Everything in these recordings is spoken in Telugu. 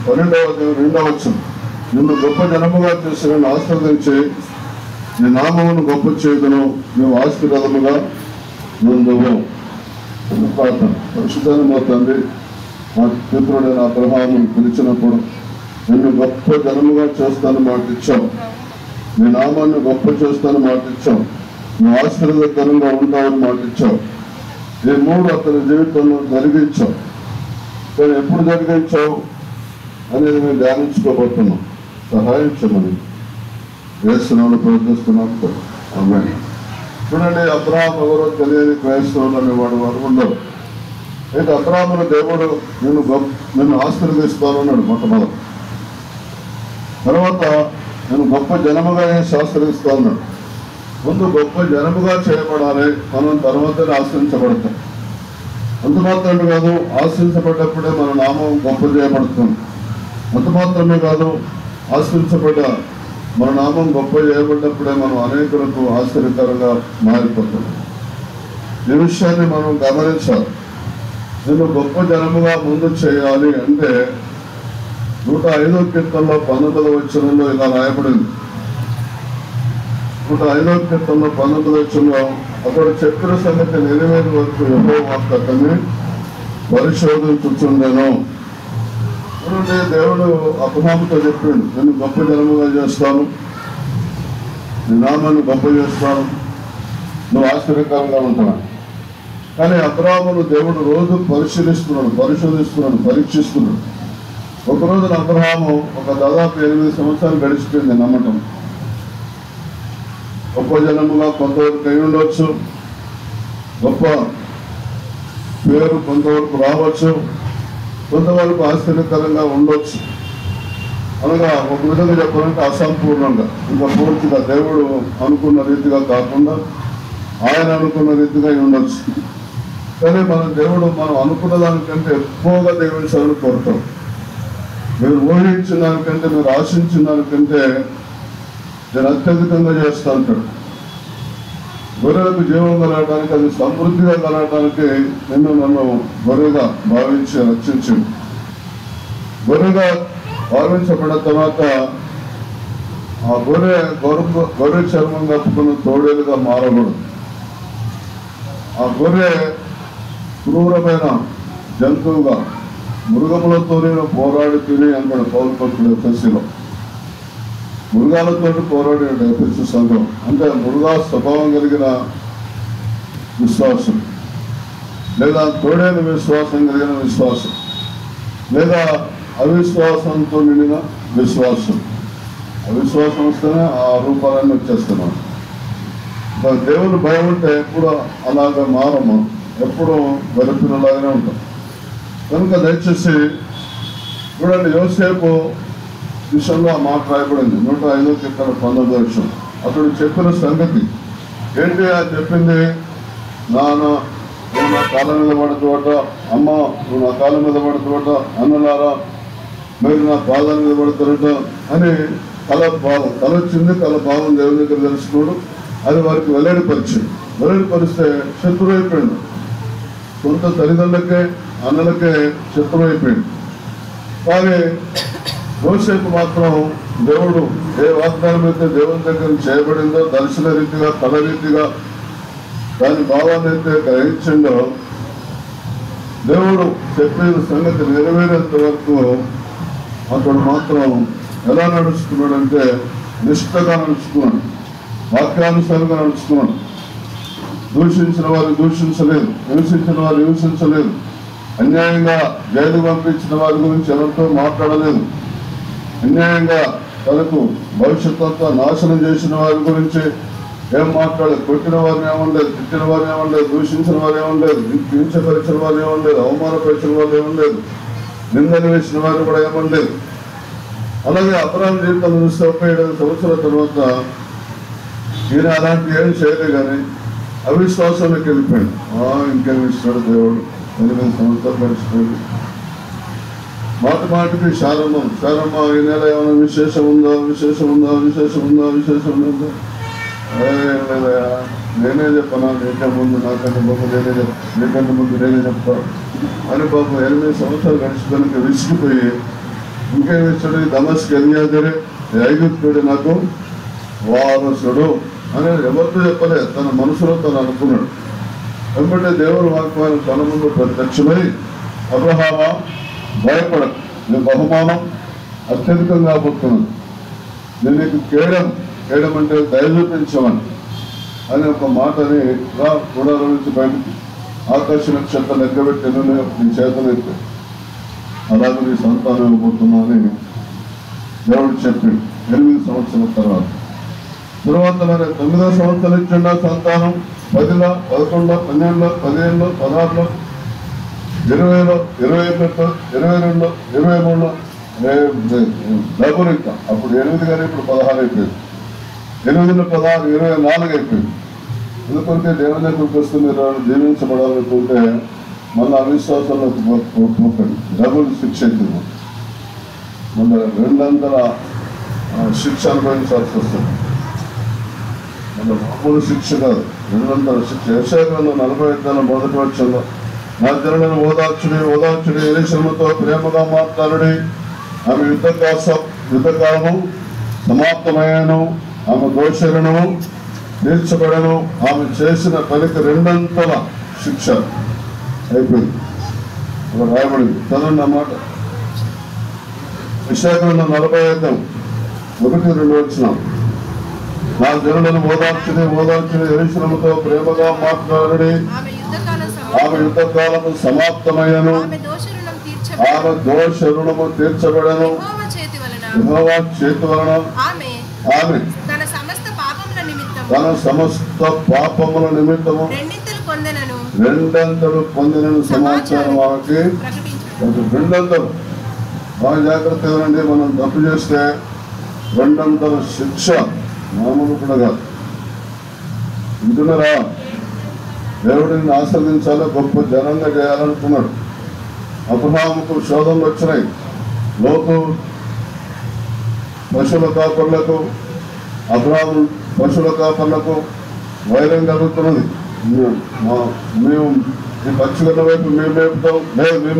12వ వచనం, నిన్ను గొప్ప జనముగా చేసి నన్ను ఆశీర్వదించి నీ నామమును గొప్ప చేయుదును, నువ్వు ఆశీర్వాదముగా నుండువు. ప్రార్థన. పరిశుద్ధమైన తండ్రి, మా పితరుడైన అబ్రహామును పిలిచినప్పుడు నిన్ను గొప్ప జనముగా చేస్తాను మాట ఇచ్చావు, నీ నామాన్ని గొప్ప చేస్తాను మాట ఇచ్చావు, నువ్వు ఆశీర్వాదకరంగా ఉంటావని మాట ఇచ్చావు. ఈ 3 అతని జీవితంలో జరిగించావు. కానీ ఎప్పుడు జరిగించావు అనేది మేము ధ్యానించుకోబోతున్నాం. సహాయం చేయమని యేసునామములో ప్రార్థిస్తున్నాం. ఆమేన్. చూడండి, అబ్రహాము ఎవరో తెలియని క్రైస్తవులు అనేవాడు వారు ఉండరు. అయితే అబ్రహామును దేవుడు నిన్ను ఆశీర్వదిస్తాను అన్నాడు మొట్టమొదటి. తర్వాత నేను గొప్ప జనముగా ఆశీర్వదిస్తా అన్నాడు. ముందు గొప్ప జనముగా చేయబడాలి, మనం తర్వాతనే ఆశ్రయించబడతాం. అంత మాత్రమే కాదు, ఆశ్రయించబడ్డప్పుడే మన నామం గొప్ప చేయబడుతుంది. అంత మాత్రమే కాదు, ఆశ్రయించబడ్డ మన నామం గొప్ప చేయబడ్డప్పుడే మనం అనేకులకు ఆశ్చర్యకరంగా మారిపోతాం. ఈ విషయాన్ని మనం గమనించాలి. నేను గొప్ప జనముగా ముందు చేయాలి అంటే 105వ కీర్తనలో 19వ వచనంలో ఇలా రాయబడింది. 105వ కీర్తనలో 19వ వచనంలో అతడు చెప్పిన సంగతి నెరవేరు వరకు యెహోవా వాక్కు అతన్ని పరిశోధించుచుండెను. దేవుడు అబ్రహాముతో చెప్పిండు, నేను గొప్ప జనముగా చేస్తాను, నీ నామాన్ని గొప్ప చేస్తాను, నువ్వు ఆశ్చర్యకరంగా ఉంటాను. కానీ అబ్రహామును దేవుడు రోజు పరిశోధిస్తున్నాడు, పరీక్షిస్తున్నాడు. ఒకరోజు అబ్రహాము దాదాపు 8 సంవత్సరాలు గడిచిపోయింది నమ్మటం. గొప్ప జనముగా కొంతవరకు అయి ఉండొచ్చు, గొప్ప పేరు కొంతవరకు రావచ్చు, కొంతవరకు ఆశ్చర్యకరంగా ఉండొచ్చు. అనగా ఒక విధంగా చెప్పాలంటే అసంపూర్ణంగా, ఇంకా పూర్తిగా దేవుడు అనుకున్న రీతిగా కాకుండా ఆయన అనుకున్న రీతిగా ఉండొచ్చు. కానీ మనం అనుకున్న దానికంటే ఎక్కువగా దేవుని కోరుతాం. మీరు ఊహించిన దానికంటే, మీరు ఆశించిన దానికంటే నేను అత్యధికంగా చేస్తూ ఉంటాడు. గొర్రెలకు జీవం కలగడానికి, అది సమృద్ధిగా కలగడానికి నన్ను గొర్రెగా భావించి రక్షించింది. గొర్రెగా భావించబడిన తర్వాత ఆ గొర్రె చర్మం కప్పుకున్న తోడేలుగా మారకూడదు. ఆ గొర్రె క్రూరమైన జంతువుగా మృగములతోనే పోరాడి తిని అన్నాడు పౌలు భక్తుడు ఎఫెసీలో. మృగాలతో పోరాడాడు ఎఫెసీ సంఘం. అంటే మృగా స్వభావం కలిగిన విశ్వాసం, లేదా తోడైన విశ్వాసం కలిగిన విశ్వాసం, లేదా అవిశ్వాసంతో నిండిన విశ్వాసం. అవిశ్వాసం వస్తేనే ఆ రూపాలన్నీ వచ్చేస్తున్నాం. దేవుని భయం ఉంటే ఎప్పుడు అలాగే మారము, ఎప్పుడు గరిపినలాగానే ఉంటాం. కనుక దయచేసి చూడండి, యోసేపు విషయంలో ఆ మాట రాయబడింది 105వ కీర్తన 19వ వచనం. అతడు చెప్పిన సంగతి ఏంటి? చెప్పింది, నువ్వు నా కాళ్ళ మీద పడుతువట, అమ్మ నువ్వు నా కాళ్ళ మీద పడుతువట, అన్నలారా మీరు నా పాదాల మీద పడతారట అని తల వచ్చింది. తల భావం దేవుని దగ్గర తెలుసుకోడు. అది వారికి వెల్లడిపరిస్తే శత్రువు అయిపోయింది. సొంత తల్లిదండ్రులకే అన్నలకే శత్రువు అయిపోయింది. కానీ యోసేపు మాత్రం దేవుడు ఏ వాగ్దానం అయితే దేవుని దగ్గర చేయబడిందో దర్శన రీతిగా, కళ రీతిగా దాని భావాన్ని అయితే గ్రహించిండో, దేవుడు చెప్పిన సంగతి నెరవేరేంత వరకు అతడు మాత్రం ఎలా నడుచుకున్నాడంటే నిష్ఠగా నడుచుకున్నాడు, వాక్యానుసారంగా నడుచుకున్నాడు. దూషించిన వారు దూషించలేదు, హింసించిన వారు హింసించలేదు, అన్యాయంగా జైలు పంపించిన వారి గురించి ఎవరితో మాట్లాడలేదు, అన్యాయంగా తనకు భవిష్యత్తు అంతా నాశనం చేసిన వారి గురించి ఏం మాట్లాడలేదు. కొట్టిన వారిని ఏమనలేదు, తిట్టిన వారిని ఏమనలేదు, దూషించిన వారు ఏమనలేదు, హింసపరిచిన వారు ఏమనలేదు, అవమానపరిచిన వారు ఏమనలేదు, నిందలు వేసిన వారు కూడా ఏమనలేదు. అలాగే అబ్రహాము జీవితంలో చూస్తే 37 సంవత్సరాల తర్వాత ఈయన అలాంటి ఏం చేయలేదు. కానీ అవిశ్వాసానికి వెళ్ళిపోయాడు. ఇంకేమి ఇస్తాడు దేవుడు? 8 సంవత్సరాలు గడిచిపోయింది. మాటికి శారమ్మ ఈ నెల ఏమైనా విశేషం ఉందా? నేనే చెప్పనా? నీకంటే ముందు నాకంటే ముందు నేనే చెప్తా అని పాపం 8 సంవత్సరాలు గడిచిపోయినాక విసిగిపోయి ఇంక ఇంకేం ఇచ్చాడు, దమస్కు ఎలియాజరే ఐగుప్తుడు నాకు వారసుడు అని ఎవరితో చెప్పలే, తన మనసులో తను అనుకున్నాడు. ఎందుకంటే దేవుని వాక్యమైన తన ముందు ప్రత్యక్షమై అబ్రహామా భయపడకు, నీ బహుమానం అత్యధికంగా పోతున్నాను, నేను నీకు కేయడం అంటే దయ చూపించమని అని ఒక మాటని గుడాల నుంచి బయటకు ఆకాశ నక్షత్రం లెక్కబెట్టి నీ చేతను ఎత్తు, అలాగే నీ సంతానం ఇవ్వబోతున్నా అని దేవుడు చెప్పిండు. 8 సంవత్సరాల తర్వాత మరి 9వ సంవత్సరం ఇచ్చిండ సంతానం 10లో 11లో 12లో 15లో 16లో 20లో 21లో 22లో 23లో డబుల్ ఇంకా అప్పుడు 8 కానీ ఇప్పుడు 16 అయిపోయింది. 8లో 16 24 అయిపోయింది. ఎందుకంటే దేవుని దగ్గరికి వస్తే మీరు జీవించబడాలనుకుంటే మన అవిశ్వాసంలోకి పోకండి, డబుల్ శిక్ష అవుతుంది, మన 200 శిక్ష అనుభవించాల్సి వస్తుంది. మన మామూలు శిక్ష కాదు, 200 శిక్ష. యెషయాగ్రంథం 45 మొదటి వచనంలో నా జనులను ఓదార్చుడి ఎలీషముతో ప్రేమగా మాట్లాడుడి, ఆమె యుద్ధకాలము సమాప్తమయ్యాను, ఆమె దోషణము తీర్చబడను, ఆమె చేసిన పనికి 200 శిక్ష అయిపోయింది. రాయబడింది, చదవండి అన్నమాట. యెషయాగ్రంథం 45 1-2 వచనం. నా జనులను ఓదార్చుడి ఎలీషముతో ప్రేమగా మాట్లాడుడి, ఆమె యుద్ధకాలము సమాప్తమయ్యను, ఆమె దోష రుణము తీర్చబడను, యెహోవా చేతి వలన ఆమె తన సమస్త పాపముల నిమిత్తము 200 పొందినను సమాచారం ఆమెకి 200. బాగా జాగ్రత్తగా ఉండండి, మనం తప్పు చేస్తే 200 శిక్ష, మామూలు కూడా కాదు. వింటున్నారా? దేవుడిని ఆస్వాదించాలో గొప్ప జనంగా చేయాలనుకున్నాడు. అబ్రహాముకు శోధనలు వచ్చినాయి, లోతు పశువుల కాపర్లకు అబ్రహాము పశువుల కాపర్లకు వైరం కలుగుతున్నది. మేము ఈ పక్షుల వైపు మేము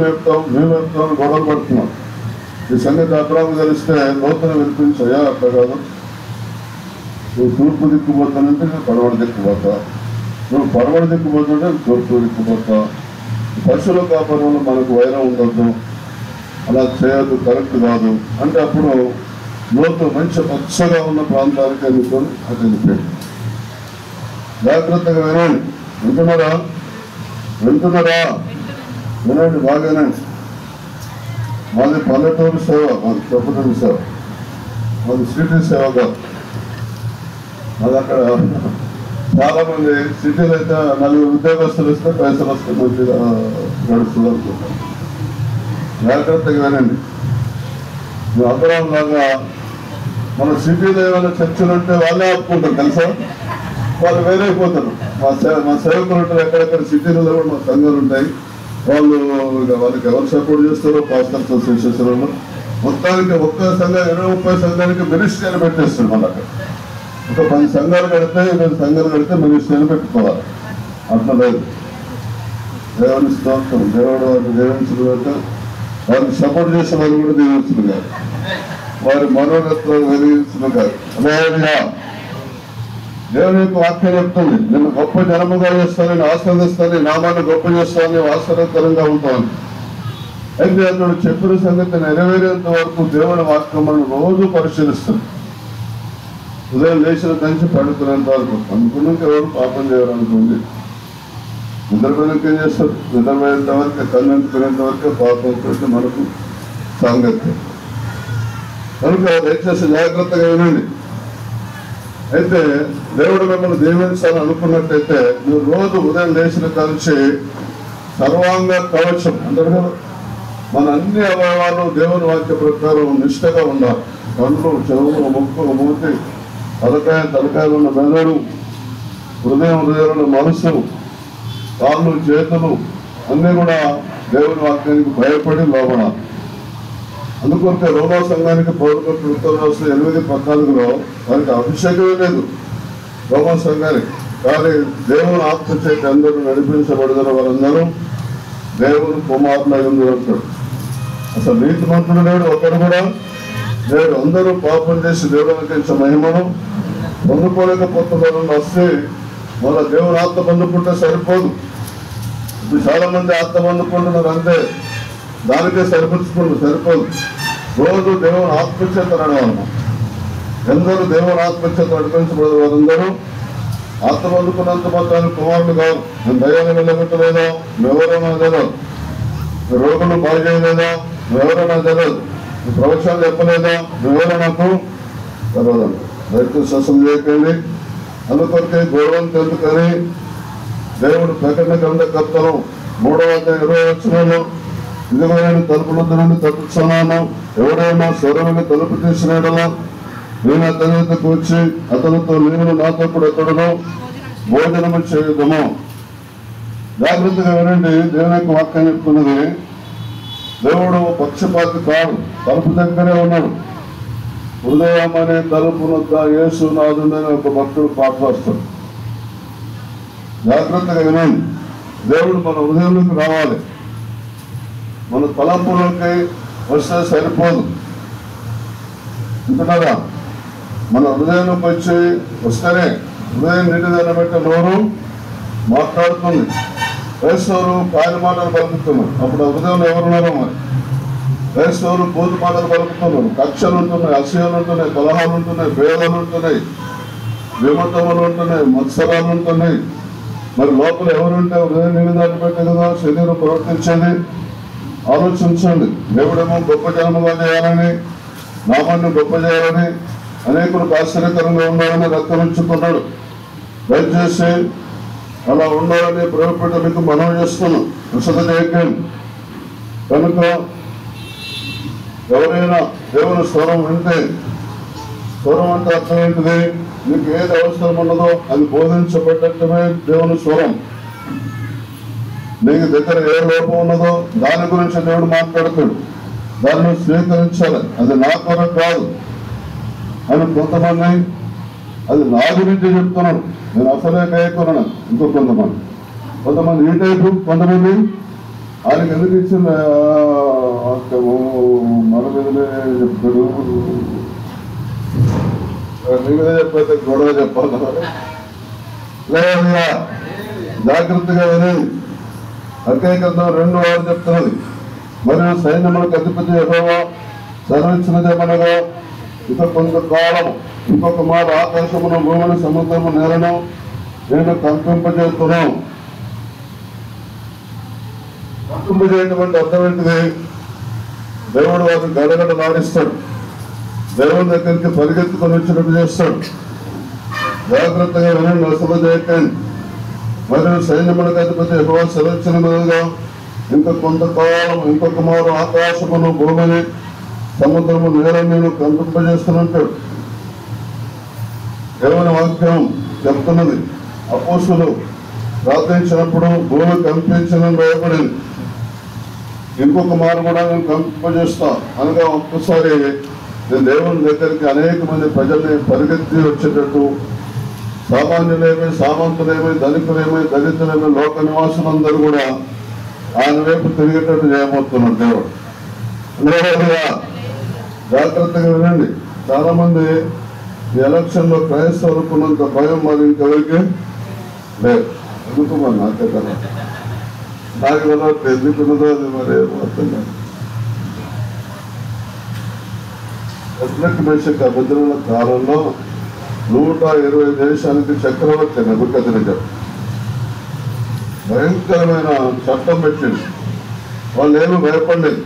మేపుతాం గొడవలు పడుతున్నాం. ఈ సంగతి అబ్రహాము తెలిస్తే లోతును వినిపించాయా, అట్లా కాదు, నువ్వు తూర్పు దిక్కుపోతానంటే నేను పడవడ దిక్కుపోతా, నువ్వు పడవడ దిక్కుపోతుంటే తూర్పు దిక్కుపోతా. పశువుల కాపరంలో మనకు వైరం ఉండొద్దు, అలా చేయొద్దు, కరెక్ట్ కాదు అంటే అప్పుడు లోతు మంచి పచ్చగా ఉన్న ప్రాంతానికి ఎన్నుకొని అటు వెళ్ళిపోయాడు. జాగ్రత్తగా వినండి. వింటున్నారా? వినండి, బాగానండి. మాది పల్లెటూరు సేవ, మాది చెప్పటం సేవ, మాది సిటీ సేవ కాదు. అది అక్కడ చాలా మంది సిటీలో అయితే 4 ఉద్యోగస్తులు వస్తే పైసలు వస్తే మంచిగా నడుస్తుంది అనుకుంటారు. జాగ్రత్తగా వినండి. అబ్రహాం లాగా మన సిటీలో ఏమైనా చర్చలు ఉంటే వాళ్ళే ఆపుకుంటారు తెలుసా, వాళ్ళు వేరైపోతారు. మా సేవకులు ఉంటారు ఎక్కడెక్కడ సిటీలలో కూడా మా సంఘాలు ఉంటాయి. వాళ్ళకి ఎవరు సపోర్ట్ చేస్తారో పాస్టర్స్ అసోసియేషన్ మొత్తానికి ఒక్క సంఘం 20-30 సంఘానికి మినిస్ట్రీ పెట్టేస్తారు. మళ్ళీ అక్కడ ఒక 10 సంఘాలు కడితే 20 సంఘాలు కడితే మినిస్ట్రీ పెట్టుకోవాలి. అట్లా లేదు. దేవుని స్తోత్రం. దేవుడు దీవించడం, వారిని సపోర్ట్ చేసే వాళ్ళు కూడా దీవించడం కాదు, వారి మనోరత్వాలు వెలిగించడం కాదు. దేవుని యొక్క వాక్యం చెప్తుంది, నేను గొప్ప జనముగా చేస్తానని ఆస్వాదిస్తానని, నామాన్ని గొప్ప చేస్తానని, ఆశ్చర్యకరంగా ఉంటాను. అయితే అతడు చెప్పిన సంగతి నెరవేరేంత వరకు దేవుని వాక్యం మనం రోజు పరిశీలిస్తాం. ఉదయం లేచిన కంచి పడుకునేంత వరకు. అనుకున్నాక ఎవరు పాపం చేయాలనుకోండి, నిద్రపోయినాక ఏం చేస్తారు, నిద్రపోయేంత వరకు, కన్నంటుకునేంత వరకు పాపం మనకు సాంగత్యం. కనుక దయచేసి జాగ్రత్తగా వినండి. అయితే దేవుడు మిమ్మల్ని దీవించాలని అనుకున్నట్టయితే మీరు రోజు ఉదయం లేచిన కలిసి సర్వాంగ కవచం అంటారు కదా, మన అన్ని అవయవాలు దేవుని వాక్య ప్రకారం నిష్ఠగా ఉండాలి. కళ్ళు, చెవులు, ముక్కు, మూతి, తలకాయలు ఉన్న మెదడు, హృదయంలో మనసు, కాళ్ళు, చేతులు అన్నీ కూడా దేవుని వాక్యానికి భయపడి లోబడాలి. అందుకొరకే రోమా సంఘానికి పౌరులకు ఉత్తరరాష్ట్రం 8:14 వారికి అభిషేకమే లేదు రోమా సంఘానికి. కానీ దేవుని ఆత్మ చేత అందరూ నడిపించబడిన వారందరూ దేవుని కుమారులు అయి అంటాడు. అసలు నీతిమంతుడు లేడు, ఒకడు కూడా లేడు. అందరూ పాపం చేసి దేవుడు అనుకరించే మహిమను పొందుకోలేకపోతున్నారు. వస్తే మళ్ళీ దేవుడు ఆత్మ పొందుకుంటే సరిపోదు. ఇప్పుడు చాలా మంది ఆత్మ పొందుకుంటున్నారు, అంతే, దానికే సరిపోదు. రోజు దేవుని ఆత్మచేత నడవాలి. ఎందరూ దేవుని ఆత్మచేత నడిపించబడదు వారందరూ ఆత్మ పొందుకున్నంత మాత్రాన్ని కుమారులు కాదు. నేను దయ్యాన్ని వెళ్ళగొట్టలేదా, ఎవరైనా తెలియదు. రోగులు బాగు చేయలేదా, ఎవరైనా తెలియదు. ప్రవచనాలు చెప్పలేదా, ఎవరో నాకు తెలియదు. రైతు శస్త్రం చేయకండి. అందుకొరకే గౌరవం తెలుపుకొని దేవుడు ప్రకటన గ్రంథకర్తను 3:20 ఇదిగో నేను తలుపుల నుండి తప్పించున్నాను, ఎవరైనా స్వరముని తలుపు తీసినాడలా నేను అతనితో కూర్చి అతనితో నేను నాతో కూడా ఎక్కడను భోజనము చేయుదము. జాగ్రత్తగా వినండి, దేవుని యొక్క వాక్యం చెప్తున్నది. దేవుడు పక్షపాతి కాదు, తలుపు దగ్గరే ఉన్నాడు. హృదయం అనే తలుపునొద్ద యేసునాథుడని ఒక భక్తుడు పాట రాస్తాడు. జాగ్రత్తగా వినండి, దేవుడు మన హృదయంలోకి రావాలి. మన తలంపులోకి వస్తే సరిపోదు. వింటున్నారా? మన హృదయంలోకి వస్తేనే హృదయం నిండిదన్న బట్టి నోరు మాట్లాడుతుంది. క్రైస్తవులు కాని మాటలు పలుకుతున్నారు, అప్పుడు హృదయంలో ఎవరున్నారో మరి. క్రైస్తవులు బూతు మాటలు పలుకుతున్నారు, కక్షలు ఉంటున్నాయి, అసూయలు ఉంటున్నాయి, కలహాలు ఉంటున్నాయి, భేదాలు ఉంటున్నాయి, విమతములు ఉంటున్నాయి, మత్సరాలు ఉంటున్నాయి. మరి లోపల ఎవరుంటే హృదయం నిండిదాన్ని బట్టి కదా శరీరం ప్రవర్తించేది. ఆలోచించండి. దేవుడేమో గొప్ప జనముగా చేయాలని, నామాన్ని గొప్ప చేయాలని, అనేకులకు ఆశ్చర్యకరంగా ఉండాలని రక్తమించుకున్నాడు. దయచేసి అలా ఉండాలని ప్రభుత్వ మీకు మనం చేస్తున్నాం, విశద చేయకండి. కనుక ఎవరైనా దేవుని స్వరం వింటే, స్వరం అంటే అర్థం ఏంటిది? మీకు ఏది అవసరం ఉన్నదో అది బోధించబడ్డమే దేవుని స్వరం. నీకు దగ్గర ఏ లోపం ఉన్నదో దాని గురించి దేవుడు మాట్లాడతాడు, దాన్ని స్వీకరించాలి. అది నా కొరకు కాదు అని కొంతమంది, అది నా గురించి చెప్తున్నాను, నేను అసలే గాయకున్నాను. ఇంకో కొంతమంది ఈ టైపు, కొంతమంది ఆయనకి ఎందుకు ఇచ్చిన మన మీదనే చెప్తాడు, మీ మీద చెప్పైతే గొడవ చెప్పాలి. లేదా జాగ్రత్తగా వినేది. అకేకంగా 2:6 చెప్తున్నది. మరియు సైన్యములకు అధిపతి యెహోవా సెలవిచ్చినదేమనగా, ఇక కొంతకాలం ఇంకొక మాట ఆకాశమును భూమిని సముద్రము నేలను నేను కంపింపజేస్తున్నాను. కంపింపజేయటువంటి అర్థం ఏంటిది? దేవుడు వారిని గడగడలాడిస్తాడు, దేవుని దగ్గరికి పరిగెత్తుకొని వచ్చినట్టు చేస్తాడు. జాగ్రత్తగా వినండి, అసలు చేయకండి. మరియు సైన్యములకు అధిపతి యెహోవా సెలవిచ్చిన విధంగా ఇంకా కొంతకాలం ఇంకొక మారు ఆకాశమును భూమిని సముద్రము నేలను నేను కంపింపజేస్తున్నట్టాడు. దేవుని వాక్యం చెప్తున్నది. అపోస్తులు ప్రార్థించినప్పుడు భూమి కంపించడం భయపడింది. ఇంకొక మారు కూడా నేను కంపింపజేస్తా అనగా ఒక్కసారి నేను దేవుని దగ్గరికి అనేక మంది ప్రజల్ని పరిగెత్తి వచ్చేటట్టు, సామాన్యులేమి, సామంతులేమి, ధనికులేమి, దళితులేమి, లోక నివాసులందరూ కూడా ఆయన వైపు తిరిగేటట్టు చేయబోతున్నాడు దేవుడు. జాగ్రత్తగా వినండి. చాలా మంది ఈ ఎలక్షన్ లో క్రైస్తవులకున్నంత భయం మరి ఇంకెవరికి లేదు. ఎందుకు మరి నాకే కదా, నాకు కదా ఎందుకున్నదో అది మరి అర్థం కాదు. ఎస్లెక్ అభద్రుల కాలంలో 120 దేశానికి చక్రవర్తి నెబుకద్నెజర్ భయంకరమైన చట్టం పెట్టింది. వాళ్ళు ఏమీ భయపడలేదు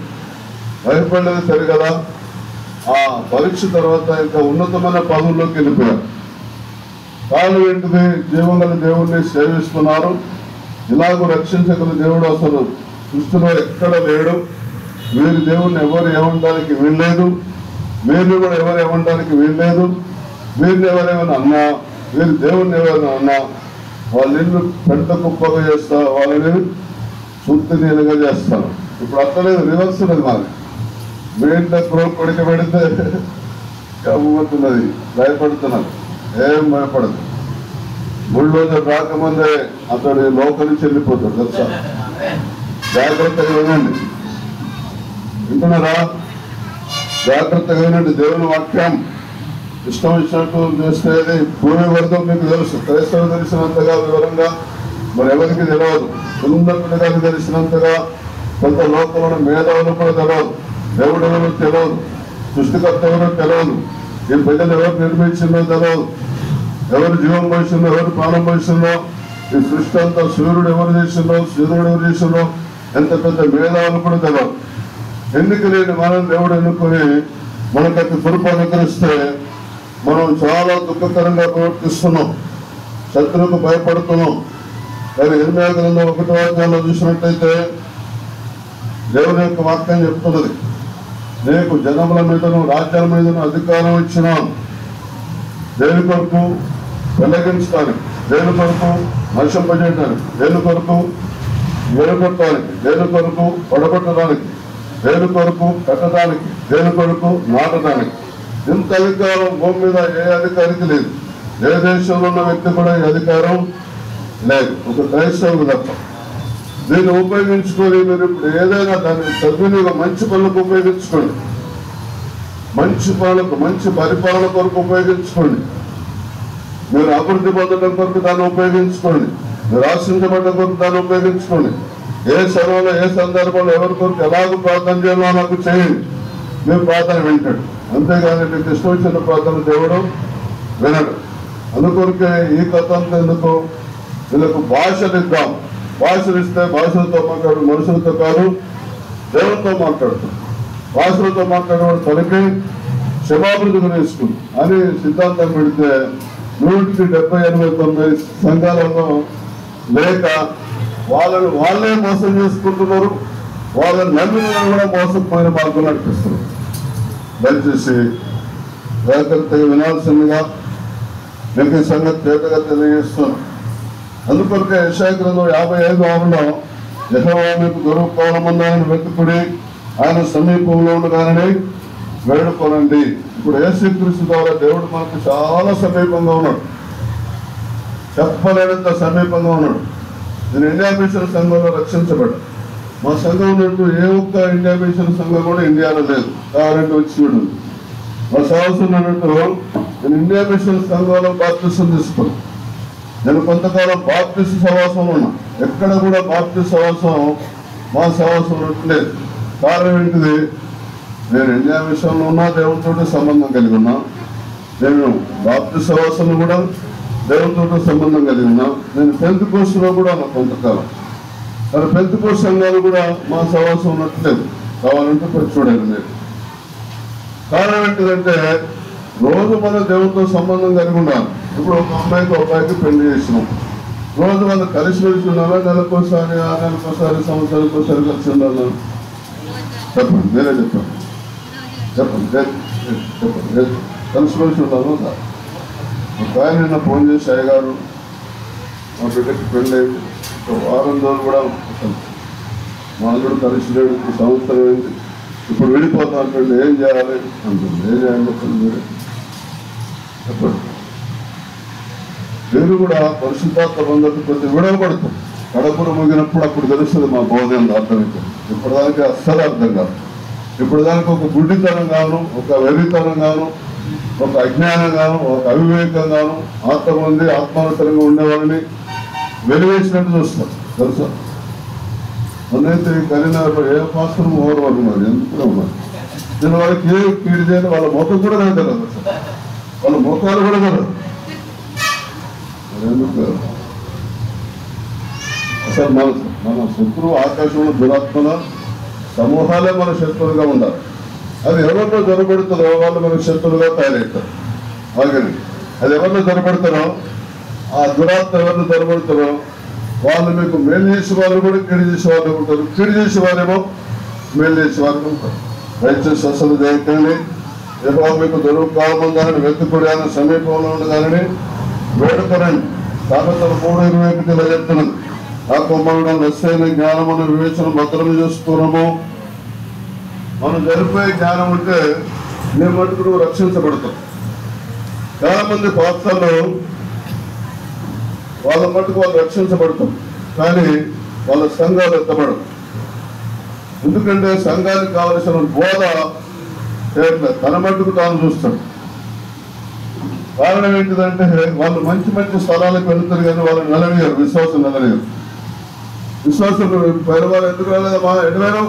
సరి కదా. ఆ పరీక్ష తర్వాత ఇంకా ఉన్నతమైన పదవుల్లోకి వెళ్ళిపోయారు. కాళ్ళు ఏంటిది? జీవంగల దేవుణ్ణి సేవిస్తున్నారు. ఇలాగూ రక్షించగల దేవుడు అసలు సృష్టిలో ఎక్కడ లేడు. వీరి దేవుణ్ణి ఎవరు ఏమనడానికి వీల్లేదు, వీరిని కూడా ఎవరు ఏమనడానికి వీల్లేదు. వీరిని ఎవరేమైనా అన్నా, వీరి దేవుణ్ణి ఎవరైనా అన్నా వాళ్ళ ఇల్లు పెద్ద కుప్పగా చేస్తా, వాళ్ళని శుద్ధి నీళ్ళగా చేస్తారు. ఇప్పుడు అట్లేదు, రివర్స్ ఉన్నది. మాది మీ ఇంట్లో కొడుకు పెడితే కమ్ముతున్నది, భయపడుతున్నారు. ఏం భయపడదు. బుల్డోజర్ రాకముందే అతడు లోక నుంచి వెళ్ళిపోతాడు తెలుసా. జాగ్రత్తగా వినండి. వింటున్నారా? జాగ్రత్తగా వినండి. దేవుని వాక్యం ఇష్టం ఇచ్చినట్టు చేస్తే భూమి వర్గం మీకు తెలుసు. క్రైస్తవ తెలిసినంతగా వివరంగా మరి ఎవరికి తెలియదు. ఉన్నట్టుగా తెలిసినంతగా కొంత లోకంలో మేధావులు కూడా తెలియదు. దేవుడు ఎవరో తెలియదు, సృష్టికర్త ఎవరో తెలియదు, ఈ ప్రజలు ఎవరు నిర్మించిందో తెలియదు, ఎవరు జీవం పోసిందో, ఎవరు ప్రాణం పోసిందో, ఈ సృష్టి అంతా సూర్యుడు ఎవరు చేసిందో, చంద్రుడు ఎవరు చేసిందో, ఎంత పెద్ద మేధావులు కూడా తెలియదు. ఎన్నిక లేని మనం దేవుడు ఎన్నుకొని మనకట్టి కృప అనుగ్రహిస్తే మనం చాలా దుఃఖకరంగా ప్రవర్తిస్తున్నాం, శత్రువుకు భయపడుతున్నాం. కానీ 8వ గ్రంథం 1వ అధ్యాయంలో చూసినట్టయితే దేవుని యొక్క వాక్యం చెప్తున్నది, నీకు జనముల మీదను రాజ్యాల మీదను అధికారం ఇచ్చినాం. దేని కొరకు? వెల్లగించడానికి, దేని కొరకు? నశింపజేయడానికి, దేని కొరకు? వెలుగొట్టడానికి, దేని కొరకు? పడగొట్టడానికి, దేని కొరకు? కట్టడానికి, దేని కొరకు? నాటడానికి. ఇంత అధికారం భూమి మీద ఏ అధికారికి లేదు. ఏ దేశంలో ఉన్న వ్యక్తి కూడా ఈ అధికారం లేదు, ఒక క్రైస్తవులు తప్ప. దీన్ని ఉపయోగించుకొని మీరు ఇప్పుడు ఏదైనా దాన్ని సద్వినియోగం మంచి పనులకు ఉపయోగించుకోండి, మంచి పనులకు, మంచి పరిపాలన కొరకు ఉపయోగించుకోండి. మీరు అభివృద్ధి పొందడం కొరకు దాన్ని ఉపయోగించుకోండి, మీరు ఆశించబడ్డ కొరకు దాన్ని ఉపయోగించుకోండి. ఏ సమయంలో ఏ సందర్భంలో ఎవరి కొరకు ఎలాగో ప్రార్థన చేయాలో నాకు చేయండి. మీరు ప్రార్థన వింటాడు, అంతేగాని మీకు ఇష్టం వచ్చిన ప్రార్థన దేవుడు వినడు. అందుకొరకే ఈ కథ అంతా ఎందుకు? వీళ్ళకు భాషలు ఇద్దాం. భాషలు ఇస్తే భాషలతో మాట్లాడు, మనుషులతో కాదు దేవుడితో మాట్లాడుతాం. భాషలతో మాట్లాడేవాడు తనకి క్షమాభివృద్ధి గురించుకుంది అని సిద్ధాంతం పెడితే 179 సంఘాలలో లేక వాళ్ళే మోసం చేసుకుంటున్నారు, వాళ్ళని నమ్మిన కూడా మోసపోయిన మార్గం నడిపిస్తున్నారు. దయచేసి జాగ్రత్తగా వినాల్సిందిగా మీకు ఈ సంగతి తేటగా తెలియజేస్తున్నాను. అందుకొరకే యెషయా గ్రంథం 55:6లో యెహోవా మీకు దొరకకపోవడమన్నారని వెతుకుడి, ఆయన సమీపంలో ఉండగానే వేడుకోనండి. ఇప్పుడు యేసుక్రీస్తు ద్వారా దేవుడు మనకు చాలా సమీపంగా ఉన్నాడు, చెప్పలేనంత సమీపంగా ఉన్నాడు. నేను ఇండియా మిషన్ సంఘంలో రక్షించబడ్డా. మా సంఘం ఉన్నట్టు ఏ ఒక్క ఇండియా మిషన్ సంఘం కూడా ఇండియాలో లేదు, కావాలంటే వచ్చి చూడండి. మా సహవాసం అన్నట్టు నేను ఇండియా మిషన్ సంఘంలో బాప్టిజం తీసుకున్నాను. నేను కొంతకాలం బాప్టిస్ట్ సహవాసంలో ఉన్నా. ఎక్కడ కూడా బాప్టిస్ట్ సహవాసం మా సహవాసం లేదు. కారణం ఏంటిది? నేను ఇండియా విషయంలో ఉన్నా, దేవునితో సంబంధం కలిగి ఉన్నా. నేను బాప్టిస్ట్ సహవాసంలో కూడా దేవునితో సంబంధం కలిగి ఉన్నా. నేను పెంతెకోస్తులో కూడా ఉన్నా కొంతకాలం. మరి పెంతెకోస్తు సంఘాలు కూడా మా సహవాసం ఉన్నట్లేదు, కావాలంటే కొంచెం చూడండి మీరు. కారణం ఏంటిదంటే రోజు మనం దేవునితో సంబంధం కలిగి ఉన్నాం. ఇప్పుడు ఒక అబ్బాయికి పెళ్లి చేసినాం. రోజు వాళ్ళు కలిసి వెళ్తున్నారా? నెలకోసారి, 6 నెలకోసారి, సంవత్సరానికి ఒకసారి కలిసి ఉండాలి. చెప్పండి, మీరే చెప్పండి, చెప్పండి. కలిసి వెళ్సి ఉండాలి. ఒక ఆయన నిన్న ఫోన్ చేసి, అయ్యగారు మా బిడ్డకి పెళ్ళి అయింది, ఒక వారం రోజులు కూడా మా అల్లుడు కలిసి లేడు, సంవత్సరం అయింది, ఇప్పుడు విడిపోతాం అంటే ఏం చేయాలి అంటుంది. ఏం చేయాలి చెప్పండి, మీరే చెప్పండి. మీరు కూడా పరిశుద్ధాత్మ బంధుకు కొద్ది విడవబడతాం. కడపూర ముగినప్పుడు అప్పుడు తెలుస్తుంది మా బోధన అర్థమైతే. ఇప్పుడు దానికి అస్సలు అర్థం కాదు. ఇప్పుడు దానికి ఒక గుడ్డితనం గాను, ఒక వెర్రితనం గాను, ఒక అజ్ఞానం గాను, ఒక అవివేకం గాను, ఆత్మ ఉంది ఆత్మానుసరంగా ఉండేవాళ్ళని వెలివేసినట్టు చూస్తాం తెలుసా. మొన్నైతే కరీంనగర్లో ఏ పాత్రం ఓడవాళ్ళు మరి ఎందుకు ఉన్నారు. నేను వాళ్ళకి ఏ కీడు చేయని వాళ్ళ ముఖం కూడా నాకు తెలియదు, వాళ్ళ ముఖాలు కూడా తెలియదు. ఎందుకు అసలు మన శత్రువు ఆకాశంలో దురాత్మల సమూహాలే మన శత్రువులుగా ఉండాలి. అది ఎవరిలో జొరబెడుతుందో వాళ్ళు మనకు శత్రువులుగా తయారవుతారు. అలాగే అది ఎవరిలో జొరబెడతారో, ఆ దురాత్మ ఎవరిలో జొరబెడతారో వాళ్ళు మీకు మేలు చేసే వాళ్ళు కూడా కీడు చేసే వాళ్ళు ఉంటారు, కీడు చేసేవారేమో మేలు చేసేవారు ఉంటారు. దయచేసి అసలు చేయకండి. ఏదో మీకు దొరకమందని వెతుకుడి అని సమీపంలో ఉండగానే వేడుకరండి. సామెతలు 3:21 చెప్తున్నది, ఆ కుమారుడు నిశ్చయమైన జ్ఞానమును వివేచన భద్రం చేసుకున్నాము. మనం జరిపే జ్ఞానం ఉంటే నీ మటుకు నువ్వు రక్షించబడతావు. చాలా మంది పాత్రలు వాళ్ళ మటుకు వాళ్ళు రక్షించబడతాం, కానీ వాళ్ళ సంఘాలు ఎత్తబడవు. ఎందుకంటే సంఘానికి కావలసిన బోధ చేయట్లేదు, తన మట్టుకు తాను చూస్తాడు. కారణం ఏంటిదంటే వాళ్ళు మంచి మంచి స్థలాలకు వెళ్తారు కానీ వాళ్ళు నిలవేయరు, విశ్వాసం నిలవేయరు. విశ్వాసం పైన వాళ్ళు ఎందుకు రాలేదమ్మా ఎటువైనా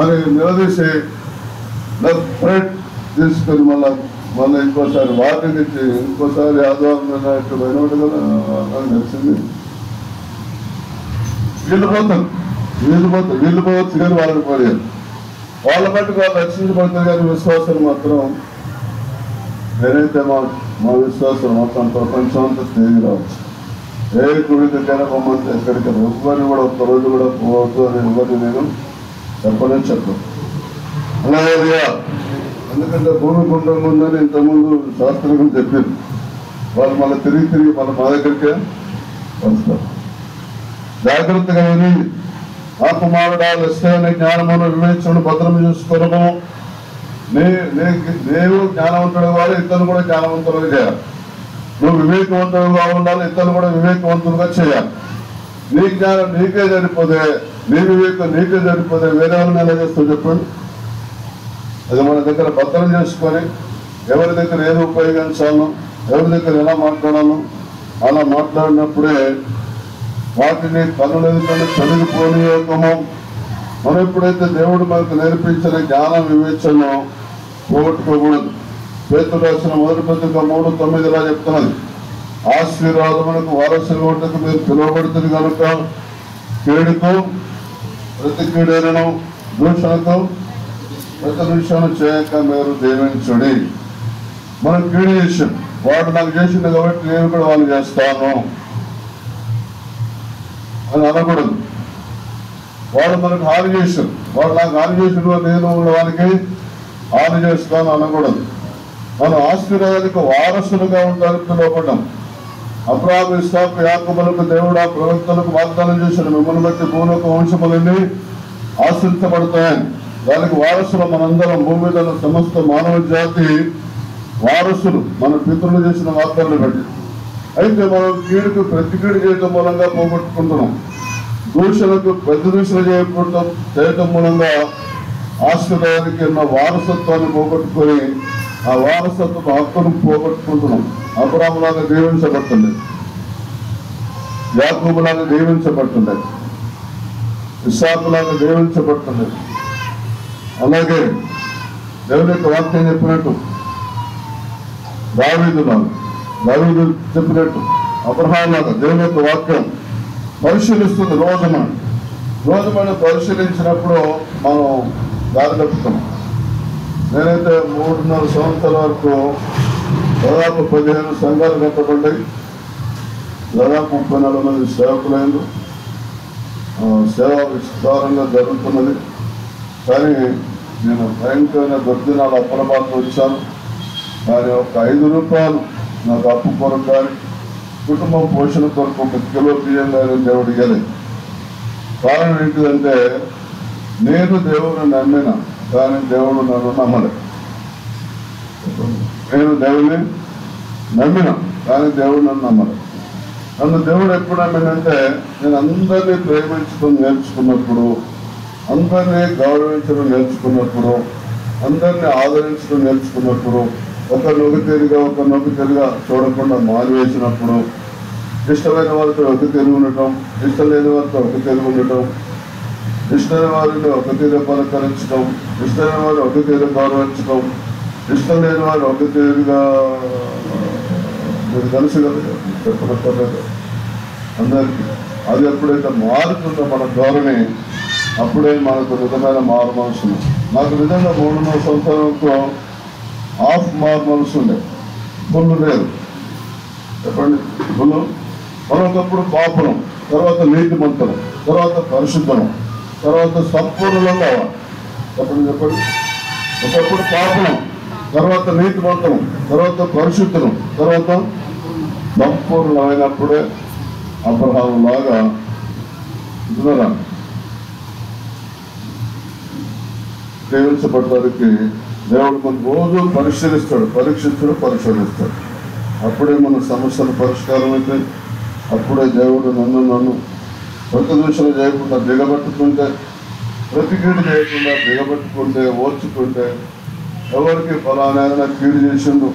అని నిలదీసి ఫ్రెండ్ తీసుకొని మళ్ళీ ఇంకోసారి వాటిని ఇచ్చి ఇంకోసారి ఆదివారం ఇటు పోయిన కదా నాకు తెలిసింది. వీళ్ళు పోవచ్చు కానీ వాళ్ళని పడేయారు. వాళ్ళ మట్టుకు వాళ్ళు రక్షించబడతారు కానీ విశ్వాసాలు మాత్రం నేనైతే మా విశ్వాసం మొత్తం ప్రపంచం అంతా తిరిగి రావచ్చు. ఏ గుడి దగ్గర పొమ్మంటే ఎక్కడికి ఎవరిని కూడా ఒక్కరోజు కూడా పోవద్దు అని ఎవరిని నేను చెప్పను. అలాగే ఎందుకంటే భూమి గుండం ఉందని ఇంతకుముందు శాస్త్రం చెప్పారు. వాళ్ళు మళ్ళీ తిరిగి మళ్ళీ మా దగ్గరికే వస్తారు. జాగ్రత్తగా విని ఆ కుమారుడా నిశ్చయమైన జ్ఞానమును వివేచనను భద్రం చూసుకోవడము. నీవు జ్ఞానవంతుడు కావాలి, ఇతరులు కూడా జ్ఞానవంతులుగా చేయాలి. నువ్వు వివేకవంతులుగా ఉండాలి, ఇతరులు కూడా వివేకవంతులుగా చేయాలి. నీ జ్ఞానం నీకే సరిపోతే, నీ వివేకం నీకే సరిపోతే వేరే వాళ్ళని ఎలా చేస్తావు చెప్పండి. అది మన దగ్గర భద్రం చేసుకొని ఎవరి దగ్గర ఏది ఉపయోగించాలో, ఎవరి దగ్గర ఎలా మాట్లాడాలో అలా మాట్లాడినప్పుడే వాటిని కనులెదుకొని తొలగిపోనీయకము. మనం ఎప్పుడైతే దేవుడు మనకు నేర్పించిన జ్ఞానం వివేచన పోగొట్టుకోకూడదు. పేతురు రాసిన 1 పత్రిక 3:9 చెప్తున్నది, ఆశీర్వాదమునకు వారసులుగా ఉండకు మీరు పిలువబడుతుంది కనుక కీడుకు ప్రతి కీడైనను దూషణకు ప్రతి దూషణ చేయక మీరు దీవించుడి. మనం కీడు చేసాం, వాడు నాకు చేసింది కాబట్టి నేను కూడా వాళ్ళు చేస్తాను అని అనకూడదు. వాడు మనకు హాని చేశాడు, వాడు నాకు హాని చేసిన నేను వాళ్ళకి హాని చేస్తాను అనకూడదు. మనం ఆశీర్వాదానికి వారసులుగా ఉంటానికి పిలువబడ్డాం. అబ్రాహాము, ఇస్సాకు, యాకోబులకు దేవుడు ఆ ప్రవక్తలకు వాగ్దానం చేశాడు, మిమ్మల్ని బట్టి భూలోక వంశములన్నీ ఆశ్రయించబడతాయని. దానికి వారసులు మనందరం, భూమి మీద సమస్త మానవ జాతి వారసులు, మన పితరులు చేసిన వాగ్దానాన్ని బట్టి. అయితే మనం కీడుకు ప్రతి కీడు చేయటం మూలంగా పోగొట్టుకుంటున్నాం. దూషణకు పెద్ద దూషణ చేయటం మూలంగా ఆశీర్వాదానికి ఉన్న వారసత్వాన్ని పోగొట్టుకొని ఆ వారసత్వ హక్కును పోగొట్టుకుంటున్నాం. అబ్రాహాములాగా దీవించబడుతుంది, యాకోబులాగా దీవించబడుతుంది, ఇస్సాకులాగా దీవించబడుతుంది. అలాగే దేవుని యొక్క వాక్యం చెప్పినట్టు దావీదు చెప్పినట్టు అబ్రహాము లాగా దేవుని యొక్క వాక్యం పరిశీలిస్తుంది. రోజు మనం పరిశీలించినప్పుడు మనం దారి తప్పుతాం. నేనైతే 3.5 సంవత్సరాల వరకు దాదాపు 15 సంఘాలు కట్టబడ్డాయి, దాదాపు 34 మంది సేవకులైన సేవ విస్తారంగా జరుగుతున్నది. కానీ నేను భయంకరమైన దుర్దినాలు అప్రమాదం వచ్చాను. కానీ ఒక 5 రూపాయలు నాకు అప్పు కొరకు కానీ కుటుంబం పోషణ కొరకు 1 కిలో బియ్యం కానీ దేవుడు ఇవ్వలేదు. కారణం ఏంటిదంటే నేను దేవుడిని నమ్మిన, కానీ దేవుడు నన్ను నమ్మలేదు. నేను దేవుడిని నమ్మిన, కానీ దేవుడు నన్ను నమ్మలేదు. నన్ను దేవుడు ఎప్పుడు నమ్మినంటే నేను అందరినీ ప్రేమించడం నేర్చుకున్నప్పుడు, అందరినీ గౌరవించడం నేర్చుకున్నప్పుడు, అందరినీ ఆదరించడం నేర్చుకున్నప్పుడు, ఒకరినొక తీరుగా చూడకుండా మారివేసినప్పుడు, ఇష్టమైన వారితో ఒక తీరు ఉండటం, ఇష్టం లేని వారితో ఒక తీరు ఉండటం, ఇష్టమైన వారిని ఒక తీరు పలకరించడం, ఇష్టమైన వారిని ఒక తీరు గౌరవించడం, ఇష్టం లేని వారు ఒక తీరుగా మీరు కలిసి చెప్పలేదు అందరికీ. అది ఎప్పుడైతే మారుతుందో మన ధోరణి, అప్పుడే మనకు నిజమైన మారు మనసులు. నాకు నిజంగా 3.5 సంవత్సరాలతో హాఫ్ మారు మనసు ఉండే, ఫుల్ లేదు. చెప్పండి, ఫుల్. మరొకప్పుడు పాపనం, తర్వాత నీతిమంతులం, తర్వాత పరిశుద్ధం, తర్వాత సంపూర్ణంగా అవ్వాలి. చెప్పండి. ఒకప్పుడు పాపనం, తర్వాత నీతిమంతులం, తర్వాత పరిశుద్ధం, తర్వాత సంపూర్ణమైనప్పుడే అబ్రహాము లాగా జీవించబడడానికి దేవుడు మన రోజు పరీక్షిస్తాడు. అప్పుడే మన సమస్యల పరిష్కారం అయితే, అప్పుడే దేవుడు నన్ను ప్రతిదూషణ చేయకుండా దిగబట్టుకుంటే, ప్రతికీడు చేయకుండా దిగబెట్టుకుంటే ఓర్చుకుంటే ఎవరికి ఫలానైనా కీడు చేసిండు,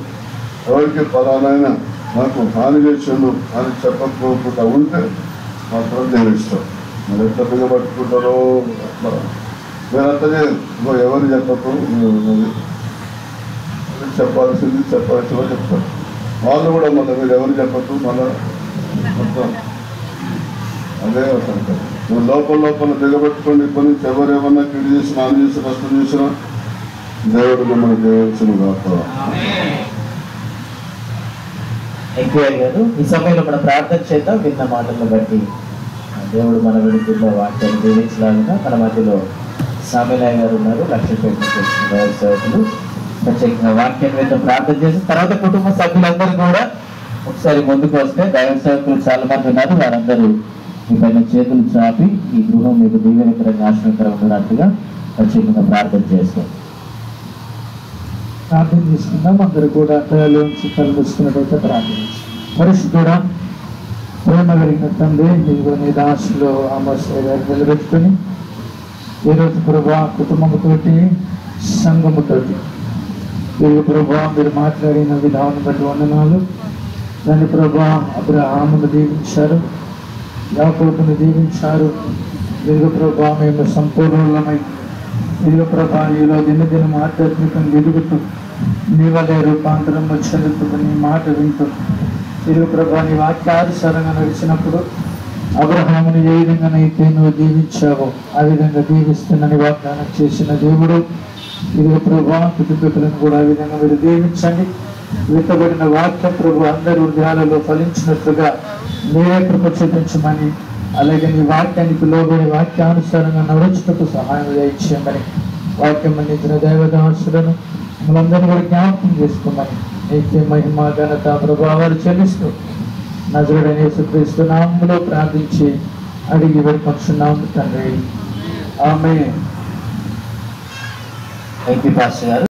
ఎవరికి ఫలానైనా నాకు హాని చేసిండు అని చెప్పకపోకుండా ఉంటే మాత్రం దేవిస్తాం. మరి ఎట్లా దిగబట్టుకుంటారో అట్లా మీరు అట్లా చేయరు. ఎవరు చెప్పకు చెప్పాల్సింది చెప్పాల్సిందో చెప్తారు. వాళ్ళు కూడా మళ్ళీ మీరు ఎవరు చెప్పద్దు మళ్ళా మొత్తం అదే సంగతి. నువ్వు లోపల దిగబెట్టుకోండి. ఇప్పటి నుంచి ఎవరేమన్నా కీడు చేసినా ఆన్ చేసిన నష్టం చేసినా దేవుడు మిమ్మల్ని చేయవలసిన కాదు. గారు ఈ సమయంలో మన ప్రార్థన చేద్దాం. విన్న మాటలను బట్టి దేవుడు మన వెనుకల్లో వాక్యాన్ని దీవించలాగా మన మధ్యలో సామిలయ్య గారు ఉన్నారు. లక్ష్మీపేట దైవ సేవకులు ప్రత్యేకంగా వాక్యాన్ని మీద ప్రార్థన చేసి తర్వాత కుటుంబ సభ్యులందరూ కూడా ఒకసారి ముందుకు వస్తే దైవ సేవకులు చాలా మంది ఉన్నారు. వారందరూ మీ పైన చేతులు చాపి ఈ గృహం మీకు దీవెనకరంగా ఆశ్రయకరంగా ఉన్నట్టుగా ప్రత్యేకంగా ప్రార్థన చేస్తాం. ప్రార్థన చేసుకుందాం. అందరూ కూడా తయారులోంచి కలుపుకున్నట్టయితే ప్రార్థన పరిశుద్ధుడా, ప్రేమ కలిగిన తండ్రి, నీవు నీ దాసులో ఆమోసాన్ని నిలబెట్టుకొని ఈరోజు ప్రభా కుటుంబంతోటి సంఘముతోటి వీరు ప్రభా మీరు మాట్లాడిన విధానం బట్టి వందనాలు. దాన్ని ప్రభా అబ్రహామును దీవించారు, యాకోబును దీవించారు. వీరు ప్రభా మేము సంపూర్ణమై వీరు ప్రభా నీలో దినదినం ఆధ్యాత్మికంగా ఎదుగుతూ నీ వలే రూపాంతరం చెందుతూ నీ మాట వింటూ వీరు ప్రభా నీ వాక్యానుసారంగా నడిచినప్పుడు అబ్రహామును ఏ విధంగానైతే నువ్వు దీవించావో ఆ విధంగా దీవిస్తున్నని వాగ్దానం చేసిన దేవుడు ఇది ప్రభా కుటుంబీకులను కూడా ఆ విధంగా మీరు దీవించండి. విత్తబడిన వాక్యం ప్రభు అందరి హృదయాలలో ఫలించినట్లుగా మీరే కృప చూపించమని, అలాగే నీ వాక్యానికి లోబడి వాక్యానుసారంగా నడుచుటకు సహాయం దయచేయమని, వాక్యం అందించిన దైవదాసులను మనందరినీ కూడా జ్ఞాపకం చేసుకోమని నీకే మహిమ ఘనత ప్రభావాలు చెల్లిస్తూ నజరుడైన యేసుక్రీస్తు నామములో ప్రార్థించి అడిగి వేడుకొంటున్నాము తండ్రి. ఆమేన్. థాంక్యూ పాస్టర్ గారు.